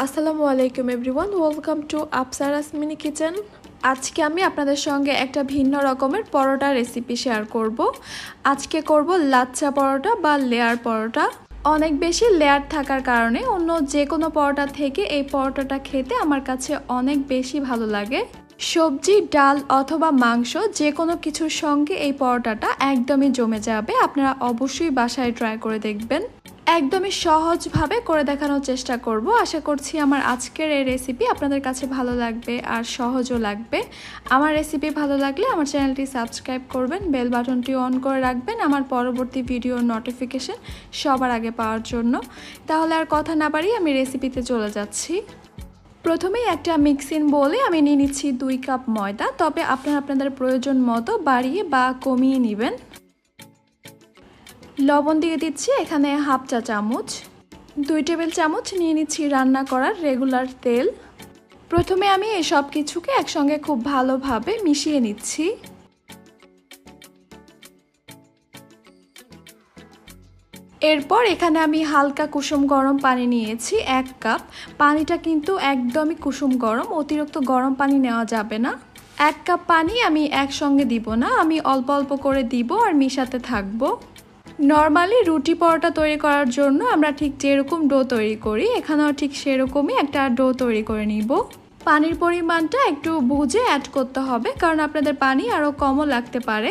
আসসালামু আলাইকুম everyone, welcome to Afsara's mini kitchen. আজকে আমি আপনাদের সঙ্গে একটা ভিন্ন রকমের পরোটা রেসিপি শেয়ার করব। আজকে করব লাচ্ছা পরোটা বা লেয়ার পরোটা। অনেক বেশি লেয়ার থাকার কারণে অন্য যে কোনো পরোটা থেকে এই পরোটাটা খেতে আমার কাছে অনেক বেশি ভালো লাগে। সবজি, ডাল অথবা মাংস যে কোনো কিছুর সঙ্গে এই পরোটাটা একদমই জমে যাবে। আপনারা অবশ্যই বাসায় ট্রাই করে দেখবেন। একদমই সহজভাবে করে দেখানোর চেষ্টা করব। আশা করছি আমার আজকের এই রেসিপি আপনাদের কাছে ভালো লাগবে আর সহজও লাগবে। আমার রেসিপি ভালো লাগলে আমার চ্যানেলটি সাবস্ক্রাইব করবেন, বেল বাটনটি অন করে রাখবেন আমার পরবর্তী ভিডিওর নোটিফিকেশন সবার আগে পাওয়ার জন্য। তাহলে আর কথা না বাড়িয়ে আমি রেসিপিতে চলে যাচ্ছি। প্রথমেই একটা মিক্সিং বোলে আমি নিয়ে নিচ্ছি 2 কাপ ময়দা, তবে আপনারা আপনাদের প্রয়োজন মতো বাড়িয়ে বা কমিয়ে নেবেন। লবণ দিয়ে দিচ্ছি এখানে হাফ চা চামচ। 2 টেবিল চামচ নিয়ে নিচ্ছি রান্না করার রেগুলার তেল। প্রথমে আমি এই সব কিছুকে একসঙ্গে খুব ভালোভাবে মিশিয়ে নিচ্ছি। এরপর এখানে আমি হালকা কুসুম গরম পানি নিয়েছি 1 কাপ। পানিটা কিন্তু একদমই কুসুম গরম, অতিরিক্ত গরম পানি নেওয়া যাবে না। 1 কাপ পানি আমি একসঙ্গে দিব না, আমি অল্প অল্প করে দিব আর মিশাতে থাকবো। নর্মালি রুটি পরোটা তৈরি করার জন্য আমরা ঠিক যেরকম ডো তৈরি করি এখানেও ঠিক সেরকমই একটা ডো তৈরি করে নিব। পানির পরিমাণটা একটু বুঝে অ্যাড করতে হবে, কারণ আপনাদের পানি আরও কমও লাগতে পারে।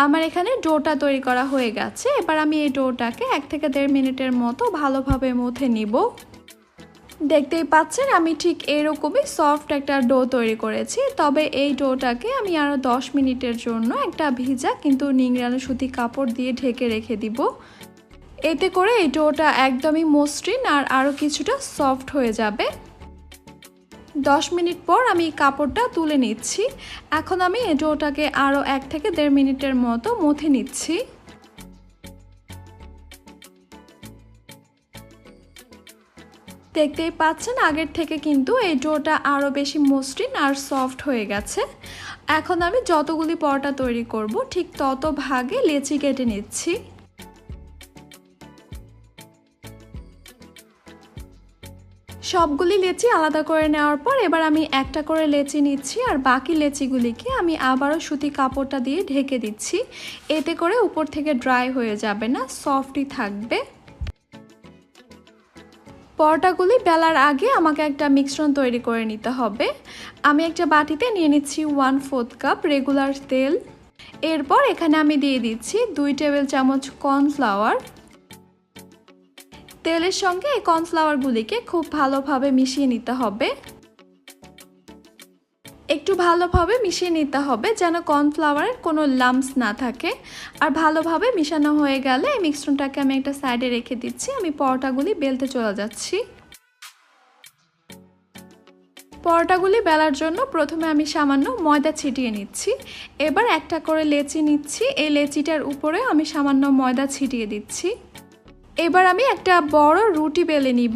আমার এখানে ডোটা তৈরি করা হয়ে গেছে। এবার আমি এই ডোটাকে 1 থেকে 1.5 মিনিটের মতো ভালোভাবে মথে নিব। দেখতেই পাচ্ছেন আমি ঠিক এরকমই সফট একটা ডো তৈরি করেছি। তবে এই ডোটাকে আমি আরও 10 মিনিটের জন্য একটা ভিজা কিন্তু নিংড়ানো সুতি কাপড় দিয়ে ঢেকে রেখে দিব। এতে করে এই ডোটা একদমই মসৃণ আর আরও কিছুটা সফট হয়ে যাবে। 10 মিনিট পর আমি কাপড়টা তুলে নিচ্ছি। এখন আমি এই ডোটাকে আরও 1 থেকে 1.5 মিনিটের মতো মথে নিচ্ছি। দেখতেই পাচ্ছেন আগের থেকে কিন্তু এই ডোটা আরও বেশি মসৃণ আর সফট হয়ে গেছে। এখন আমি যতগুলি পরোটা তৈরি করব ঠিক তত ভাগে লেচি কেটে নিচ্ছি। সবগুলি লেচি আলাদা করে নেওয়ার পর এবার আমি একটা করে লেচি নিচ্ছি আর বাকি লেচিগুলিকে আমি আবারও সুতি কাপড়টা দিয়ে ঢেকে দিচ্ছি। এতে করে উপর থেকে ড্রাই হয়ে যাবে না, সফটই থাকবে। পরোটাগুলি বেলার আগে আমাকে একটা মিশ্রণ তৈরি করে নিতে হবে। আমি একটা বাটিতে নিয়ে নিচ্ছি 1/4 কাপ রেগুলার তেল। এরপর এখানে আমি দিয়ে দিচ্ছি 2 টেবিল চামচ কর্নফ্লাওয়ার। তেলের সঙ্গে এই কর্নফ্লাওয়ারগুলিকে খুব ভালোভাবে মিশিয়ে নিতে হবে। একটু ভালোভাবে মিশিয়ে নিতে হবে যেন কর্নফ্লাওয়ারের কোনো লাম্পস না থাকে। আর ভালোভাবে মিশানো হয়ে গেলে এই মিশ্রণটাকে আমি একটা সাইডে রেখে দিচ্ছি। আমি পরোটাগুলি বেলতে চলে যাচ্ছি। পরোটাগুলি বেলার জন্য প্রথমে আমি সামান্য ময়দা ছিটিয়ে নিচ্ছি। এবার একটা করে লেচি নিচ্ছি, এই লেচিটার উপরে আমি সামান্য ময়দা ছিটিয়ে দিচ্ছি। এবার আমি একটা বড় রুটি বেলে নিব।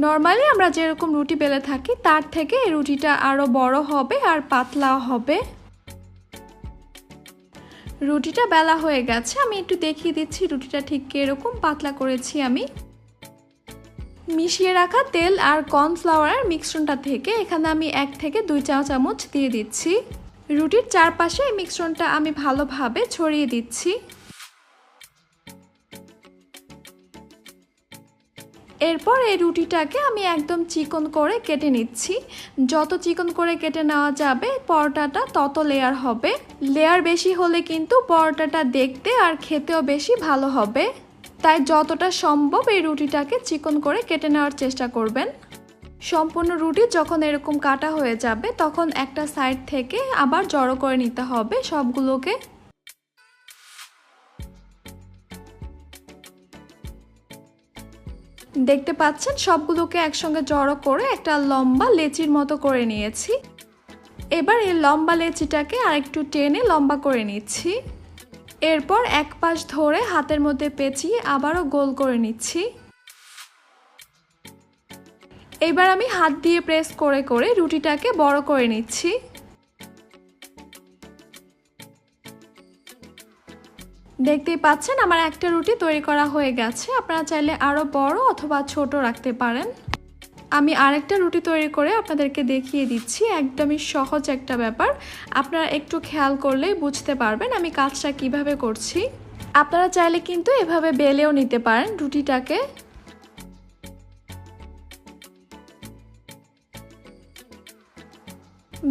নর্মালি আমরা যেরকম রুটি বেলে থাকি তার থেকে এই রুটিটা আরও বড় হবে আর পাতলা হবে। রুটিটা বেলা হয়ে গেছে, আমি একটু দেখিয়ে দিচ্ছি রুটিটা ঠিক কিরকম পাতলা করেছি আমি। মিশিয়ে রাখা তেল আর কর্নফ্লাওয়ারের মিশ্রণটা থেকে এখানে আমি 1 থেকে 2 চা চামচ দিয়ে দিচ্ছি। রুটির চারপাশে এই মিশ্রণটা আমি ভালোভাবে ছড়িয়ে দিচ্ছি। এরপর এই রুটিটাকে আমি একদম চিকন করে কেটে নিচ্ছি। যত চিকন করে কেটে নেওয়া যাবে পরোটাটা তত লেয়ার হবে। লেয়ার বেশি হলে কিন্তু পরোটাটা দেখতে আর খেতেও বেশি ভালো হবে। তাই যতটা সম্ভব এই রুটিটাকে চিকন করে কেটে নেওয়ার চেষ্টা করবেন। সম্পূর্ণ রুটি যখন এরকম কাটা হয়ে যাবে তখন একটা সাইড থেকে আবার জড়ো করে নিতে হবে সবগুলোকে। দেখতে পাচ্ছেন সবগুলোকে একসঙ্গে জড়ো করে একটা লম্বা লেচির মতো করে নিয়েছি। এবার এই লম্বা লেচিটাকে আরেকটু টেনে লম্বা করে নিচ্ছি। এরপর এক পাশ ধরে হাতের মধ্যে পেঁচিয়ে আবারও গোল করে নিচ্ছি। এবার আমি হাত দিয়ে প্রেস করে করে রুটিটাকে বড় করে নিচ্ছি। দেখতেই পাচ্ছেন আমার একটা রুটি তৈরি করা হয়ে গেছে। আপনারা চাইলে আরো বড় অথবা ছোট রাখতে পারেন। আমি আরেকটা রুটি তৈরি করে আপনাদেরকে দেখিয়ে দিচ্ছি। একদমই সহজ একটা ব্যাপার, আপনারা একটু খেয়াল করলেই বুঝতে পারবেন আমি কাজটা কিভাবে করছি। আপনারা চাইলে কিন্তু এভাবে বেলেও নিতে পারেন রুটিটাকে।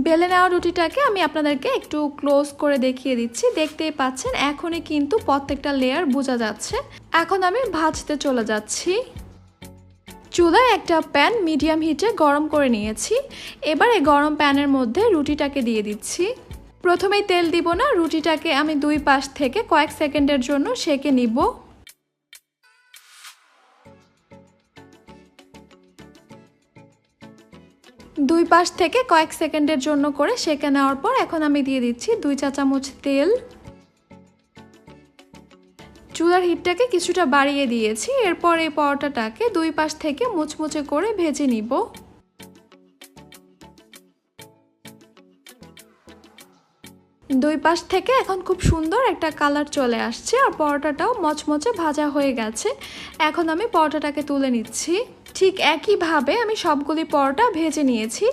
বেলে নেওয়া রুটিটাকে আমি আপনাদেরকে একটু ক্লোজ করে দেখিয়ে দিচ্ছি। দেখতেই পাচ্ছেন এখনই কিন্তু প্রত্যেকটা লেয়ার বোঝা যাচ্ছে। এখন আমি ভাজতে চলে যাচ্ছি। চুলায় একটা প্যান মিডিয়াম হিটে গরম করে নিয়েছি। এবার এই গরম প্যানের মধ্যে রুটিটাকে দিয়ে দিচ্ছি। প্রথমেই তেল দিব না, রুটিটাকে আমি দুই পাশ থেকে কয়েক সেকেন্ডের জন্য সেঁকে নিব। দুই পাশ থেকে কয়েক সেকেন্ডের জন্য করে সেঁকে নেওয়ার পর এখন আমি দিয়ে দিচ্ছি 2 চা চামচ তেল। চুলার হিটটাকে কিছুটা বাড়িয়ে দিয়েছি। এরপর এই পরোটাটাকে দুই পাশ থেকে মুচমুচে করে ভেজে নিব। দুই পাশ থেকে এখন খুব সুন্দর একটা কালার চলে আসছে আর পরোটাটাও মচমচে ভাজা হয়ে গেছে। এখন আমি পরোটাটাকে তুলে নিচ্ছি। ঠিক একইভাবে আমি সবগুলি পরোটা ভেজে নিয়েছি।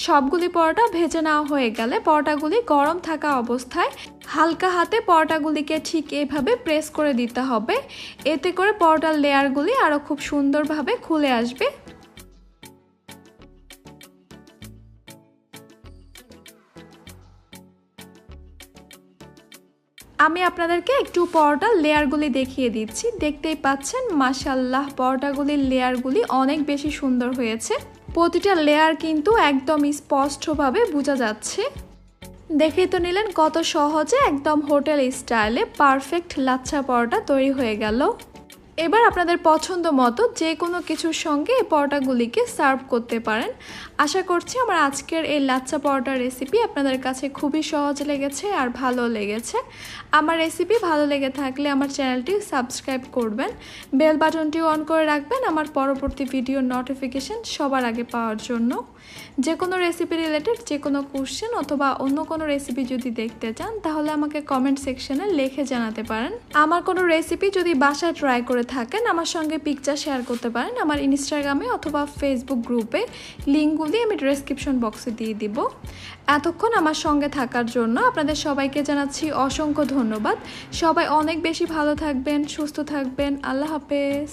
সবগুলি পরোটা ভেজে নেওয়া হয়ে গেলে পরোটাগুলি গরম থাকা অবস্থায় হালকা হাতে পরোটাগুলিকে ঠিক এভাবে প্রেস করে দিতে হবে। এতে করে পরোটার লেয়ারগুলি আরও খুব সুন্দরভাবে খুলে আসবে। আমি আপনাদেরকে একটু পরোটার লেয়ারগুলি দেখিয়ে দিচ্ছি। দেখতেই পাচ্ছেন মাশাআল্লাহ পরোটাগুলির লেয়ারগুলি অনেক বেশি সুন্দর হয়েছে। প্রতিটা লেয়ার কিন্তু একদম স্পষ্টভাবে বোঝা যাচ্ছে। দেখেই তো নিলেন কত সহজে একদম হোটেল স্টাইলে পারফেক্ট লাচ্ছা পরোটা তৈরি হয়ে গেল। এবার আপনাদের পছন্দ মতো যে কোনো কিছুর সঙ্গে এই পরোটাগুলিকে সার্ভ করতে পারেন। আশা করছি আমার আজকের এই লাচ্ছা পরোটার রেসিপি আপনাদের কাছে খুবই সহজ লেগেছে আর ভালো লেগেছে। আমার রেসিপি ভালো লেগে থাকলে আমার চ্যানেলটি সাবস্ক্রাইব করবেন, বেল বাটনটি অন করে রাখবেন আমার পরবর্তী ভিডিওর নোটিফিকেশন সবার আগে পাওয়ার জন্য। যে কোনো রেসিপি রিলেটেড যে কোনো কোশ্চেন অথবা অন্য কোনো রেসিপি যদি দেখতে চান তাহলে আমাকে কমেন্ট সেকশনে লিখে জানাতে পারেন। আমার কোনো রেসিপি যদি বাসায় ট্রাই করে থাকেন আমার সঙ্গে পিকচার শেয়ার করতে পারেন আমার ইনস্টাগ্রামে অথবা ফেসবুক গ্রুপে। লিঙ্কগুলি আমি ডেসক্রিপশন বক্সে দিয়ে দিব। এতক্ষণ আমার সঙ্গে থাকার জন্য আপনাদের সবাইকে জানাচ্ছি অসংখ্য ধন্যবাদ। সবাই অনেক বেশি ভালো থাকবেন, সুস্থ থাকবেন। আল্লাহ হাফেজ।